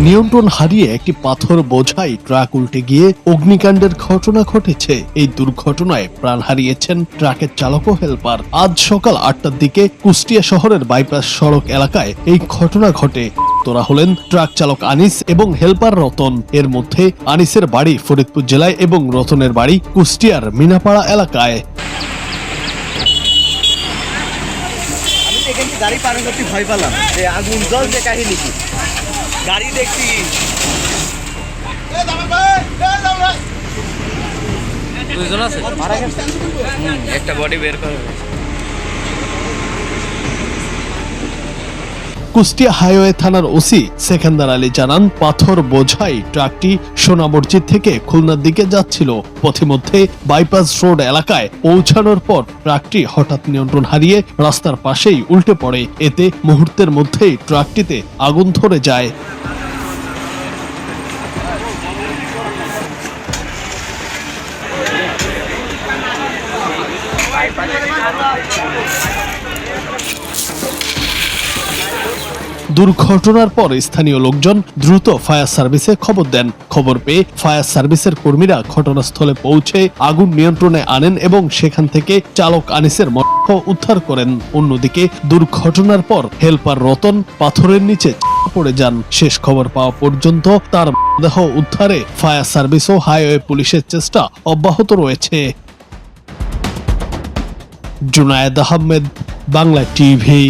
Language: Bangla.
নিয়ন্ত্রণ হারিয়ে একটি পাথর বোঝাই ট্রাক উল্টে গিয়ে অগ্নিকাণ্ডের ঘটনা ঘটেছে। এই দুর্ঘটনায় প্রাণ হারিয়েছেন ট্রাকের চালক ও হেলপার। আজ সকাল 8টার দিকে কুষ্টিয়া শহরের বাইপাস সড়ক এলাকায় এই ঘটনা ঘটে। তোরা হলেন ট্রাক চালক আনিস এবং হেলপার রতন। এর মধ্যে আনিসের বাড়ি ফরিদপুর জেলায় এবং রতনের বাড়ি কুষ্টিয়ার মিনাপাড়া এলাকায়। গাড়ি পার করতে ভয় পেলাম যে আগুন জল যে কাহিনী কি গাড়ি দেখছি দুইজন আছে মারা গেছে একটা বডি বের করে কুষ্টিয়া হাইওয়ে থানার ওসি সেকেন্দার আলী জানান, পাথর বোঝাই ট্রাকটি সোনামসজিদ থেকে খুলনার দিকে যাচ্ছিল। পথিমধ্যে বাইপাস রোড এলাকায় পৌঁছানোর পর ট্রাকটি হঠাৎ নিয়ন্ত্রণ হারিয়ে রাস্তার পাশেই উল্টে পড়ে। এতে মুহূর্তের মধ্যেই ট্রাকটিতে আগুন ধরে যায়। দুর্ঘটনার পর স্থানীয় লোকজন দ্রুত ফায়ার সার্ভিসে খবর দেন। খবর পেয়ে ফায়ার সার্ভিসের কর্মীরা ঘটনাস্থলে পৌঁছে আগুন নিয়ন্ত্রণে আনেন এবং সেখান থেকে চালক আনিসের মরদেহ উদ্ধার করেন। অন্যদিকে দুর্ঘটনার পর হেলপার রতন পাথরের নিচে পড়ে যান। শেষ খবর পাওয়া পর্যন্ত তার মরদেহ উদ্ধারে ফায়ার সার্ভিস ও হাইওয়ে পুলিশের চেষ্টা অব্যাহত রয়েছে। জুনায়েদ আহমেদ, বাংলা টিভি।